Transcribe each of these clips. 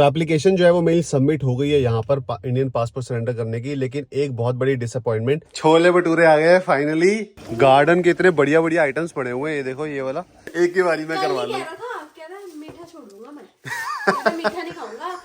तो एप्लीकेशन जो है वो मेरी सबमिट हो गई है यहाँ पर इंडियन पासपोर्ट सरेंडर करने की, लेकिन एक बहुत बड़ी डिसअपॉइंटमेंट, छोले भटूरे आ गए फाइनली। गार्डन के इतने बढ़िया बढ़िया आइटम्स पड़े हुए हैं, ये देखो ये वाला एक ही बारी में करवा लूं। मीठा छोड़ दूंगा मैं मीठा नहीं खाऊंगा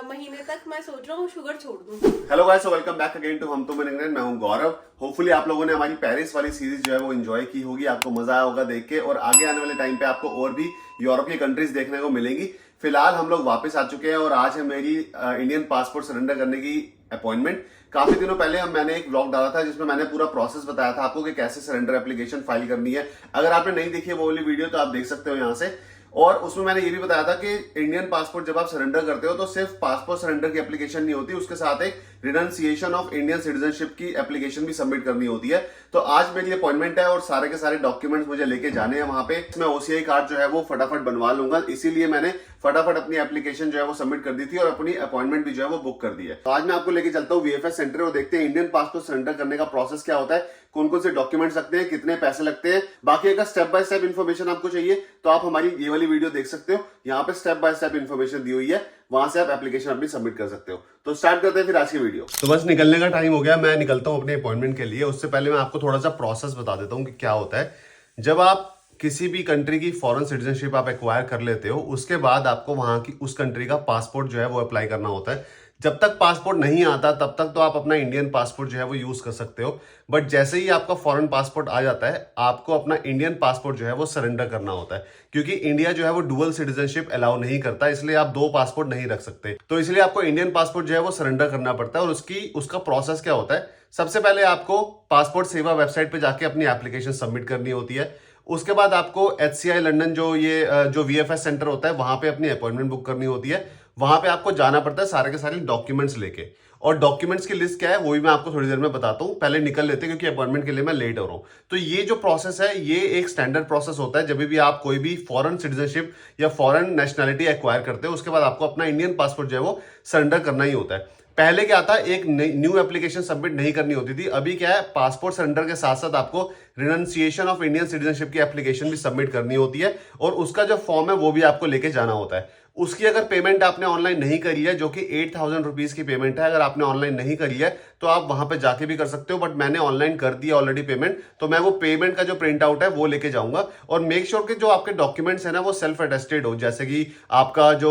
महीने तक, मैं सोच रहा हूँ शुगर छोड़ दूं। Hello guys, welcome back again to हम तो मैं हूँ गौरव। होपफुली आप लोगों ने हमारी पेरिस वाली सीरीज जो है वो एंजॉय की होगी, आपको मजा आया होगा देख के, और आगे आने वाले टाइम पे आपको और भी यूरोपीय कंट्रीज देखने को मिलेंगी। फिलहाल हम लोग वापस आ चुके हैं और आज है मेरी इंडियन पासपोर्ट सरेंडर करने की अपॉइंटमेंट। काफी दिनों पहले मैंने एक व्लॉग डाला था जिसमें मैंने पूरा प्रोसेस बताया था आपको कि कैसे सरेंडर एप्लीकेशन फाइल करनी है। अगर आपने नहीं देखी है वो वाली वीडियो तो आप देख सकते हो यहाँ से। और उसमें मैंने ये भी बताया था कि इंडियन पासपोर्ट जब आप सरेंडर करते हो तो सिर्फ पासपोर्ट सरेंडर की एप्लीकेशन नहीं होती, उसके साथ एक रिनंसिएशन ऑफ इंडियन सिटीजनशिप की एप्लीकेशन भी सबमिट करनी होती है। तो आज मेरी अपॉइंटमेंट है और सारे के सारे डॉक्यूमेंट्स मुझे लेके जाने हैं वहां पे। मैं ओसीआई कार्ड जो है वो फटाफट बनवा लूंगा, इसीलिए मैंने फटाफट अपनी एप्लीकेशन जो है वो सबमिट कर दी थी और अपनी अपॉइंटमेंट भी जो है वो बुक कर दी है। तो आज मैं आपको लेके चलता हूँ वीएफएस सेंटर और देखते हैं इंडियन पासपोर्ट सरेंडर करने का प्रोसेस क्या होता है, कौन कौन से डॉक्यूमेंट्स लगते हैं, कितने पैसे लगते हैं। बाकी अगर स्टेप बाय स्टेप इन्फॉर्मेशन आपको चाहिए तो आप हमारी ये वाली वीडियो देख सकते हो, यहाँ पे स्टेप बाय स्टेप इन्फॉर्मेशन दी हुई है, वहां से आप एप्लीकेशन अपनी सबमिट कर सकते हो। तो स्टार्ट करते हैं फिर आज की वीडियो। तो बस निकलने का टाइम हो गया, मैं निकलता हूँ अपने अपॉइंटमेंट के लिए। उससे पहले मैं आपको थोड़ा सा प्रोसेस बता देता हूँ कि क्या होता है। जब आप किसी भी कंट्री की फॉरेन सिटीजनशिप आप एक्वायर कर लेते हो, उसके बाद आपको वहां की उस कंट्री का पासपोर्ट जो है वो अप्लाई करना होता है। जब तक पासपोर्ट नहीं आता तब तक तो आप अपना इंडियन पासपोर्ट जो है वो यूज कर सकते हो, बट जैसे ही आपका फॉरेन पासपोर्ट आ जाता है आपको अपना इंडियन पासपोर्ट जो है वो सरेंडर करना होता है, क्योंकि इंडिया जो है वो डुअल सिटीजनशिप अलाउ नहीं करता, इसलिए आप दो पासपोर्ट नहीं रख सकते। तो इसलिए आपको इंडियन पासपोर्ट जो है वो सरेंडर करना पड़ता है। और उसका प्रोसेस क्या होता है, सबसे पहले आपको पासपोर्ट सेवा वेबसाइट पे जाके अपनी एप्लीकेशन सबमिट करनी होती है। उसके बाद आपको HCI लंदन जो VFS सेंटर होता है वहां पे अपनी अपॉइंटमेंट बुक करनी होती है। वहां पे आपको जाना पड़ता है सारे के सारे डॉक्यूमेंट्स लेके, और डॉक्यूमेंट्स की लिस्ट क्या है वो भी मैं आपको थोड़ी देर में बताता हूँ। पहले निकल लेते हैं क्योंकि अपॉइंटमेंट के लिए मैं लेट हो रहा हूँ। तो ये जो प्रोसेस है ये एक स्टैंडर्ड प्रोसेस होता है। जब भी आप कोई भी फॉरेन सिटीजनशिप या फॉरेन नेशनैलिटी एक्वायर करते हो उसके बाद आपको अपना इंडियन पासपोर्ट जो है वो सरेंडर करना ही होता है। पहले क्या था, एक न्यू एप्लीकेशन सबमिट नहीं करनी होती थी। अभी क्या है, पासपोर्ट सरेंडर के साथ साथ आपको रिनंसिएशन ऑफ इंडियन सिटीजनशिप की एप्लीकेशन भी सबमिट करनी होती है, और उसका जो फॉर्म है वो भी आपको लेके जाना होता है। उसकी अगर पेमेंट आपने ऑनलाइन नहीं करी है, जो कि 8,000 रुपीज की पेमेंट है, अगर आपने ऑनलाइन नहीं करी है तो आप वहां पे जाके भी कर सकते हो, बट मैंने ऑनलाइन कर दिया ऑलरेडी पेमेंट, तो मैं वो पेमेंट का जो प्रिंट आउट है वो लेके जाऊंगा। और मेक श्योर कि जो आपके डॉक्यूमेंट्स है ना वो सेल्फ अटेस्टेड हो, जैसे कि आपका जो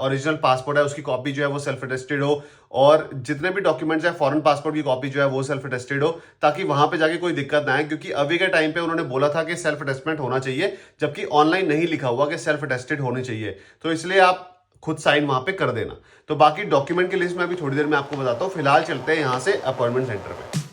ओरिजिनल पासपोर्ट है उसकी कॉपी जो है वो सेल्फ अटेस्टेड हो, और जितने भी डॉक्यूमेंट्स है फॉरेन पासपोर्ट की कॉपी जो है वो सेल्फ अटेस्टेड हो, ताकि वहां पे जाके कोई दिक्कत ना आए। क्योंकि अभी के टाइम पे उन्होंने बोला था कि सेल्फ अटेस्टमेंट होना चाहिए, जबकि ऑनलाइन नहीं लिखा हुआ कि सेल्फ अटेस्टेड होनी चाहिए, तो इसलिए आप खुद साइन वहां पे कर देना। तो बाकी डॉक्यूमेंट की लिस्ट में अभी थोड़ी देर में आपको बताता हूँ। फिलहाल चलते हैं यहाँ से अपॉइंटमेंट सेंटर पे।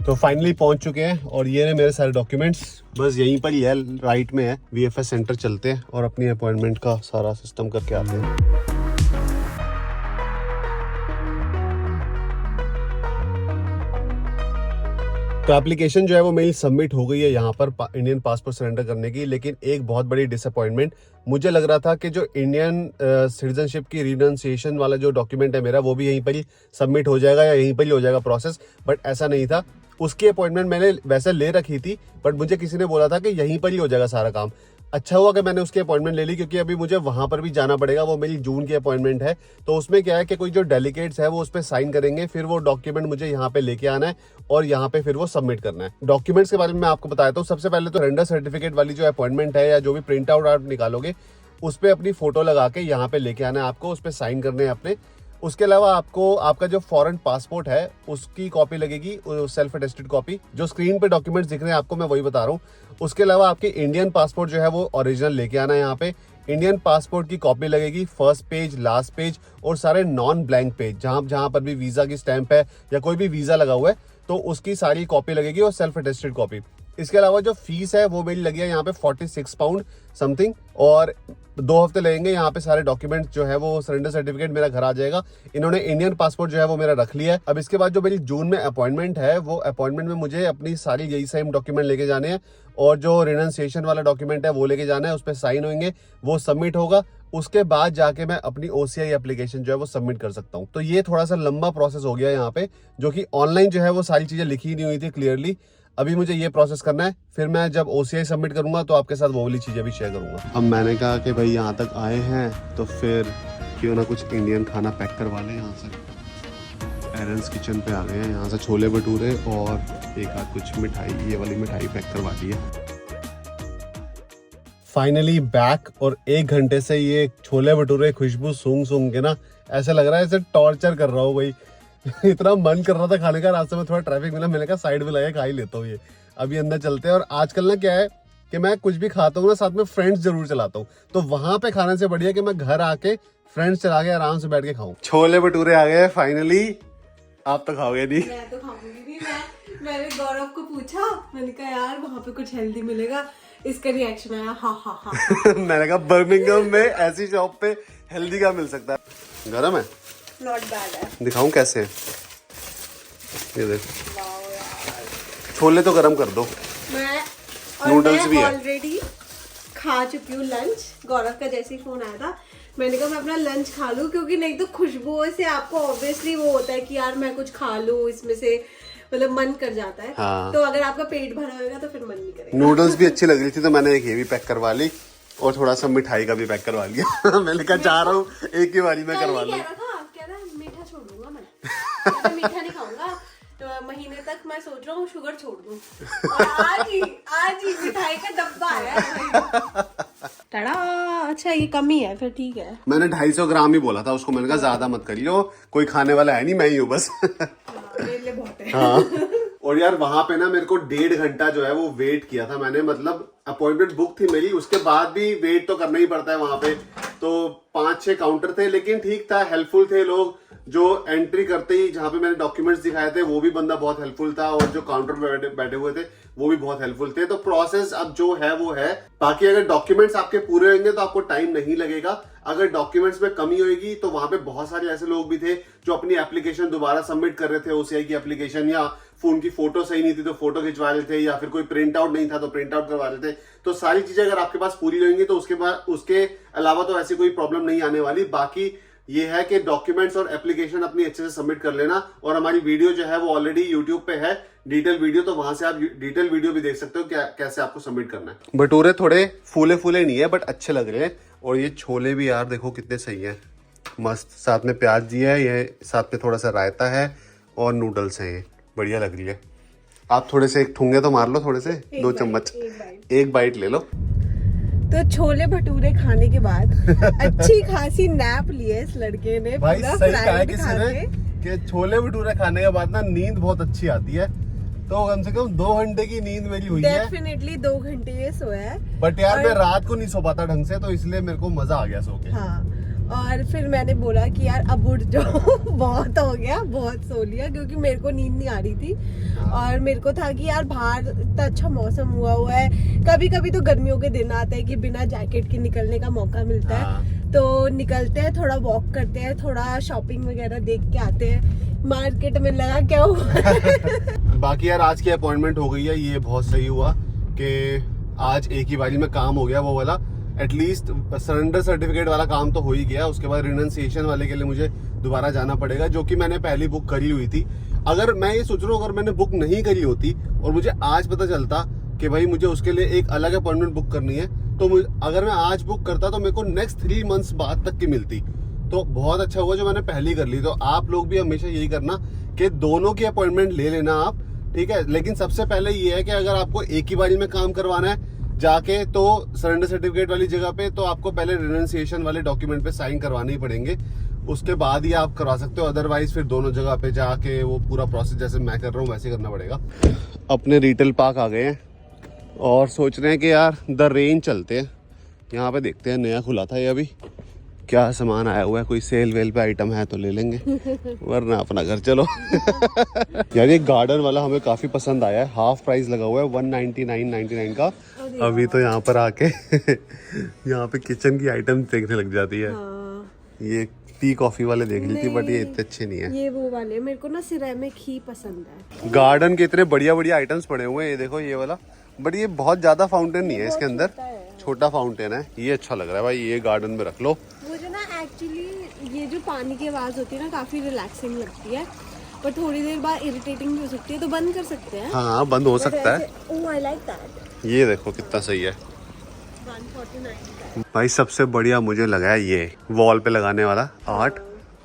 तो फाइनली पहुंच चुके हैं और ये है मेरे सारे डॉक्यूमेंट्स, बस यहीं पर ही है, राइट में है। VFS सेंटर चलते हैं और अपनी अपॉइंटमेंट का सारा सिस्टम करके आते हैं। तो एप्लीकेशन जो है वो मेरी सबमिट हो गई है यहाँ पर इंडियन पासपोर्ट सरेंडर करने की, लेकिन एक बहुत बड़ी डिसअपॉइंटमेंट, मुझे लग रहा था कि जो इंडियन सिटीजनशिप की रिनंसिएशन वाला जो डॉक्यूमेंट है मेरा वो भी यहीं पर ही सबमिट हो जाएगा या यहीं पर ही हो जाएगा प्रोसेस, बट ऐसा नहीं था। उसकी अपॉइंटमेंट मैंने वैसे ले रखी थी, बट मुझे किसी ने बोला था कि यहीं पर ही हो जाएगा सारा काम। अच्छा हुआ कि मैंने उसकी अपॉइंटमेंट ले ली, क्योंकि अभी मुझे वहां पर भी जाना पड़ेगा। वो मेरी जून की अपॉइंटमेंट है, तो उसमें क्या है कि कोई जो डेलीगेट्स है वो उस पर साइन करेंगे, फिर वो डॉक्यूमेंट मुझे यहाँ पे लेके आना है और यहाँ पे फिर वो सबमिट करना है। डॉक्यूमेंट्स के बारे में मैं आपको बताता हूँ। सबसे पहले तो सरेंडर सर्टिफिकेट वाली जो अपॉइंटमेंट है या जो भी प्रिंट आउट आप निकालोगे उस पर अपनी फोटो लगा के यहाँ पे लेके आना है आपको, उस पर साइन करने हैं अपने। उसके अलावा आपको आपका जो फॉरेन पासपोर्ट है उसकी कॉपी लगेगी, सेल्फ अटेस्टेड कॉपी। जो स्क्रीन पे डॉक्यूमेंट्स दिख रहे हैं आपको मैं वही बता रहा हूँ। उसके अलावा आपके इंडियन पासपोर्ट जो है वो ओरिजिनल लेके आना है यहाँ पे। इंडियन पासपोर्ट की कॉपी लगेगी, फर्स्ट पेज, लास्ट पेज और सारे नॉन ब्लैंक पेज, जहां पर भी वीजा की स्टैंप है या कोई भी वीजा लगा हुआ है तो उसकी सारी कॉपी लगेगी, और सेल्फ अटेस्टेड कॉपी। इसके अलावा जो फीस है वो मेरी लगी है यहाँ पे 46 पाउंड समथिंग, और 2 हफ्ते लगेंगे। यहाँ पे सारे डॉक्यूमेंट जो है वो सरेंडर सर्टिफिकेट मेरा घर आ जाएगा। इन्होंने इंडियन पासपोर्ट जो है वो मेरा रख लिया है। अब इसके बाद जो मेरी जून में अपॉइंटमेंट है वो अपॉइंटमेंट में मुझे अपनी सारी यही सेम डॉक्यूमेंट लेके जाने हैं, और जो रिनंसिएशन वाला डॉक्यूमेंट है वो लेके जाना है, उस पर साइन होंगे, वो सबमिट होगा। उसके बाद जाके मैं अपनी OCI एप्लीकेशन जो है वो सबमिट कर सकता हूँ। तो ये थोड़ा सा लंबा प्रोसेस हो गया यहाँ पे, जो कि ऑनलाइन जो है वो सारी चीजें लिखी नहीं हुई थी क्लियरली। अभी मुझे ये प्रोसेस करना है, फिर मैं जब OCI सबमिट करूंगा तो आपके साथ वो वाली चीजें भी शेयर करूंगा। अब मैंने कहा कि भाई यहाँ तक आए हैं तो फिर क्यों ना कुछ इंडियन खाना पैक करवा लें। यहाँ से एरन्स किचन पे आ गए हैं, यहाँ से छोले भटूरे और एक आध कुछ मिठाई, ये वाली मिठाई पैक करवा दी है। फाइनली बैक, और 1 घंटे से ये छोले भटूरे खुशबू सूंघ सूंघ के ना ऐसा लग रहा है जैसे टॉर्चर कर रहा हूँ भाई। इतना मन कर रहा था खाने का, रास्ते में थोड़ा ट्रैफिक मिला, मैंने कहा साइड में लगा खा ही लेता हूँ ये। अभी अंदर चलते हैं। और आजकल ना क्या है कि मैं कुछ भी खाता हूँ ना साथ में फ्रेंड्स जरूर चलाता हूँ, तो वहां पे खाने से बढ़िया कि मैं घर आके फ्रेंड्स चला के आराम से बैठ के खाऊं। छोले भटूरे आ गए फाइनली। आप तो खाओगे नहीं? मैं तो खाऊंगी नहीं। मैंने गौरव को पूछा, मैंने कहा यार वहाँ पे कुछ हेल्दी मिलेगा, इसका रिएक्शन आया हा हा हा। मैंने कहा बर्मिंघम में ऐसी शॉप पे हेल्दी का मिल सकता है। गरम है, नॉट बैड है। दिखाऊं कैसे? ये देख, छोले तो गरम कर दो। नूडल्स भी है। ऑलरेडी खा चुकी हूँ लंच। गौरव का जैसे ही फोन आया था मैंने कहा मैं अपना लंच खा लूं, क्योंकि नहीं तो खुशबू से आपको ऑब्वियसली वो होता है कि यार मैं कुछ खा लूं, इसमें से मतलब मन कर जाता है। हाँ। तो अगर आपका पेट भरा होगा तो फिर मन नहीं करेगा। नूडल्स भी अच्छी लग रही थी तो मैंने एक ये भी पैक करवा ली और थोड़ा सा मिठाई का भी पैक करवा लिया। मैंने कहा चाह रहा हूँ एक ही बारी में करवा लूं। कह रहा मीठा छोड़ दूंगा मैं मीठा नहीं खाऊंगा तो महीने तक मैं सोच रहा हूँ शुगर छोड़ दूं। और आज ही मिठाई का डब्बा आया। टड़ा, अच्छा ये कम ही है, फिर ठीक है। मैंने 250 ग्राम ही बोला था उसको, मैंने कहा ज्यादा मत करियो, कोई खाने वाला है नहीं, मैं ही हूँ बस। मेरे लिए बहुत है। हाँ। और यार वहां पे ना मेरे को 1.5 घंटा जो है वो वेट किया था मैंने, मतलब अपॉइंटमेंट बुक थी मेरी, उसके बाद भी वेट तो करना ही पड़ता है वहां पे। तो 5-6 काउंटर थे, लेकिन ठीक था, हेल्पफुल थे लोग। जो एंट्री करते ही जहां पे मैंने डॉक्यूमेंट्स दिखाए थे वो भी बंदा बहुत हेल्पफुल था, और जो काउंटर पे बैठे हुए थे वो भी बहुत हेल्पफुल थे। तो प्रोसेस अब जो है वो है। बाकी अगर डॉक्यूमेंट्स आपके पूरे होंगे तो आपको टाइम नहीं लगेगा। अगर डॉक्यूमेंट्स में कमी होगी तो वहां पे बहुत सारे ऐसे लोग भी थे जो अपनी एप्लीकेशन दोबारा सबमिट कर रहे थे, OCI की एप्लीकेशन, या फोन की फोटो सही नहीं थी तो फोटो खिंचवा रहे थे, या फिर कोई प्रिंट आउट नहीं था तो प्रिंट आउट करवा रहे थे। तो सारी चीजें अगर आपके पास पूरी रहेंगी तो उसके अलावा तो ऐसी कोई प्रॉब्लम नहीं आने वाली। बाकी ये है कि डॉक्यूमेंट्स और एप्लीकेशन अपनी अच्छे से सबमिट कर लेना। और हमारी वीडियो जो है वो ऑलरेडी यूट्यूब पे है, डिटेल वीडियो, तो वहां से आप डिटेल वीडियो भी देख सकते हो कैसे आपको सबमिट करना है। भटूरे थोड़े फूले फूले नहीं है बट अच्छे लग रहे हैं। और ये छोले भी यार देखो कितने सही है, मस्त। साथ में प्याज दिया है, ये साथ में थोड़ा सा रायता है और नूडल्स हैं, ये बढ़िया लग रही है। आप थोड़े से एक ठुंगे तो मार लो, थोड़े से 2 चम्मच, एक बाइट ले लो। तो छोले भटूरे खाने के बाद अच्छी खासी नैप ली है इस लड़के ने। भाई सही कहा है किसी ने कि छोले भटूरे खाने के बाद ना नींद बहुत अच्छी आती है। तो कम से कम 2 घंटे की नींद मेरी हुई है। डेफिनेटली 2 घंटे ये सोया है। बट यार मैं रात को नहीं सो पाता ढंग से, तो इसलिए मेरे को मजा आ गया सो के। हाँ, और फिर मैंने बोला कि यार अब उठ जाओ, बहुत हो गया, बहुत सो लिया, क्योंकि मेरे को नींद नहीं आ रही थी। और मेरे को था कि यार बाहर इतना अच्छा मौसम हुआ है, कभी कभी तो गर्मियों के दिन आते हैं कि बिना जैकेट के निकलने का मौका मिलता है, तो निकलते हैं, थोड़ा वॉक करते हैं, थोड़ा शॉपिंग वगैरह देख के आते हैं। मार्केट में लगा क्या हुआ। बाकी यार आज की अपॉइंटमेंट हो गई है, ये बहुत सही हुआ कि आज एक ही बारी में काम हो गया। वो वाला एटलीस्ट सरेंडर सर्टिफिकेट वाला काम तो हो ही गया। उसके बाद रिनंसिएशन वाले के लिए मुझे दोबारा जाना पड़ेगा, जो कि मैंने पहले बुक करी हुई थी। अगर मैं ये सोच रहा हूँ अगर मैंने बुक नहीं करी होती और मुझे आज पता चलता कि भाई मुझे उसके लिए एक अलग अपॉइंटमेंट बुक करनी है, तो अगर मैं आज बुक करता तो मेरे को नेक्स्ट 3 मंथ्स बाद तक की मिलती। तो बहुत अच्छा हुआ जो मैंने पहले ही कर ली। तो आप लोग भी हमेशा यही करना कि दोनों की अपॉइंटमेंट ले लेना आप, ठीक है। लेकिन सबसे पहले ये है कि अगर आपको एक ही बारी में काम करवाना है जाके, तो सरेंडर सर्टिफिकेट वाली जगह पे तो आपको पहले रिनंसिएशन वाले डॉक्यूमेंट पे साइन करवाने ही पड़ेंगे, उसके बाद ही आप करवा सकते हो। अदरवाइज फिर दोनों जगह पे जाके वो पूरा प्रोसेस जैसे मैं कर रहा हूँ वैसे करना पड़ेगा। अपने रिटेल पार्क आ गए हैं और सोच रहे हैं कि यार द रेंज चलते हैं। यहाँ पे देखते हैं, नया खुला था ये, अभी क्या सामान आया हुआ है, कोई सेल वेल पे आइटम है तो ले लेंगे, वरना अपना घर चलो। यार ये गार्डन वाला हमें काफी पसंद आया है, हाफ प्राइस लगा हुआ है 199.99 का। अभी तो यहाँ पर आके यहाँ पे किचन की आइटम देखने लग जाती है। ये टी कॉफी वाले देख ली थी बट ये इतने अच्छे नहीं है। ये वो वाले मेरे को ना सिरेमिक ही पसंद है। गार्डन के इतने बढ़िया बढ़िया आइटम्स पड़े हुए हैं, ये देखो ये वाला, बट ये बहुत ज्यादा फाउंटेन नहीं है इसके अंदर, छोटा फाउंटेन है, ये अच्छा लग रहा है भाई, ये गार्डन में रख लो। मुझे ना एक्चुअली ये जो पानी की आवाज होती है ना काफी रिलैक्सिंग लगती है, पर थोड़ी देर बाद इरिटेटिंग भी हो सकती है, तो बंद कर सकते हैं। हाँ बंद हो सकता है। ओह आई लाइक दैट। ये देखो कितना सही है 149 भाई। सबसे बढ़िया मुझे लगा है ये वॉल पे लगाने वाला आर्ट,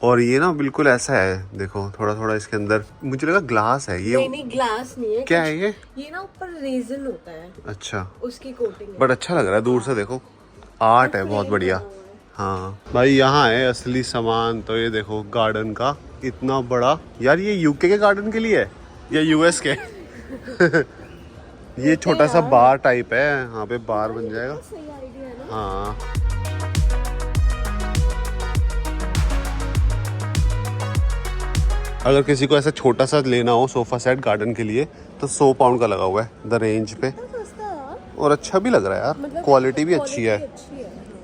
और ये ना बिल्कुल ऐसा है, देखो थोड़ा थोड़ा इसके अंदर मुझे लगा ग्लास है ये। नहीं ग्लास नहीं है। क्या है ये ना ऊपर रेजिन होता है, अच्छा, उसकी कोटिंग है। बट अच्छा लग रहा है दूर से, देखो आर्ट है बहुत बढ़िया। हाँ भाई यहाँ है असली सामान। तो ये देखो गार्डन का इतना बड़ा, यार ये यूके के गार्डन के लिए है या यूएस के? ये छोटा सा बार टाइप है, यहाँ पे बार बन जाएगा। सही आइडिया है ना। हाँ अगर किसी को ऐसा छोटा सा लेना हो सोफा सेट गार्डन के लिए तो 100 पाउंड का लगा हुआ है द रेंज पे, और अच्छा भी लग रहा है यार, मतलब क्वालिटी भी अच्छी है।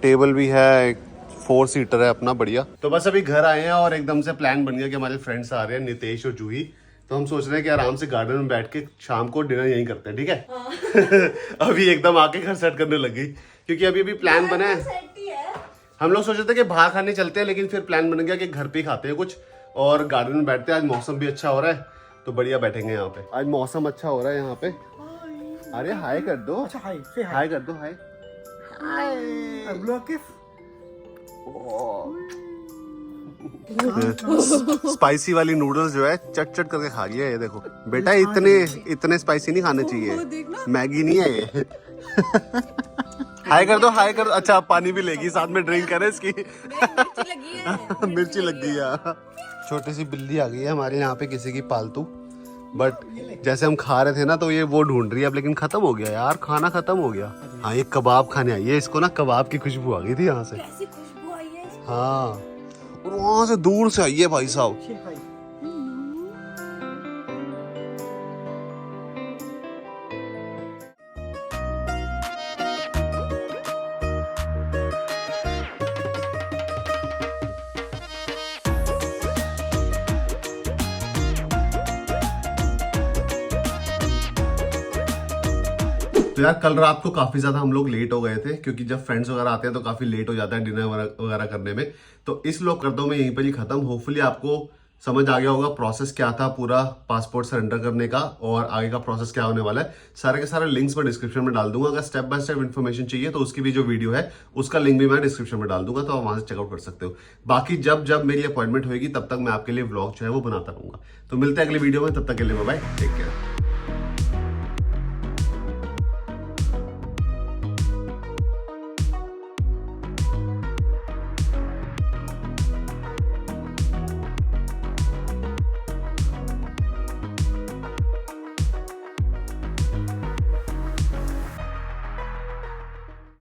टेबल भी है, 4 सीटर है अपना, बढ़िया। तो बस अभी घर आए हैं और एकदम से प्लान बन गया कि हमारे फ्रेंड्स आ रहे हैं नितेश और जूही, तो हम सोच रहे हैं कि आराम से गार्डन में बैठ के शाम को डिनर यहीं करते हैं, ठीक है? हाँ। अभी एकदम आके घर सेट करने लग गई, क्योंकि अभी प्लान बना है। हम लोग सोच रहे थे कि बाहर खाने चलते हैं, लेकिन फिर प्लान बन गया कि घर पे ही खाते हैं कुछ, और गार्डन में बैठते हैं। आज मौसम भी अच्छा हो रहा है तो बढ़िया बैठेंगे यहाँ पे। आज मौसम अच्छा हो रहा है यहाँ पे। अरे हाय कर दो। अच्छा हाय हाय कर दो, हाय। स्पाइसी वाली नूडल्स जो है चट चट करके खा लिया। ये देखो बेटा, इतने स्पाइसी नहीं खाने चाहिए, मैगी नहीं है ये। हाय कर दो, हाय कर दो। अच्छा पानी भी लेगी साथ में, ड्रिंक करे इसकी। मिर्ची लग गई है। छोटी सी बिल्ली आ गई है हमारे यहाँ पे किसी की पालतू, बट जैसे हम खा रहे थे ना तो ये वो ढूंढ रही है अब, लेकिन खत्म हो गया यार, खाना खत्म हो गया। हाँ ये कबाब खाने आई है, इसको ना कबाब की खुशबू आ गई थी यहाँ से। कैसी खुशबू आई है। हाँ और वहां से दूर से आई है भाई साहब। तो यार कल रात को काफी ज्यादा हम लोग लेट हो गए थे, क्योंकि जब फ्रेंड्स वगैरह आते हैं तो काफी लेट हो जाता है डिनर वगैरह करने में। तो इस लोग करता हूँ मैं यहीं पर ही खत्म। होपफुली आपको समझ आ गया होगा प्रोसेस क्या था पूरा पासपोर्ट सरेंडर करने का, और आगे का प्रोसेस क्या होने वाला है। सारे के सारे लिंक्स मैं डिस्क्रिप्शन में डाल दूंगा। अगर स्टेप बाय स्टेप इन्फॉर्मेशन चाहिए तो उसकी भी जो वीडियो है उसका लिंक भी मैं डिस्क्रिप्शन में डाल दूंगा, तो आप वहां से चेकआउट कर सकते हो। बाकी जब जब मेरी अपॉइंटमेंट होगी तब तक मैं आपके लिए व्लॉग जो है वो बनाता रहूंगा। तो मिलते हैं अगली वीडियो में, तब तक के लिए बाय बाय, टेक केयर।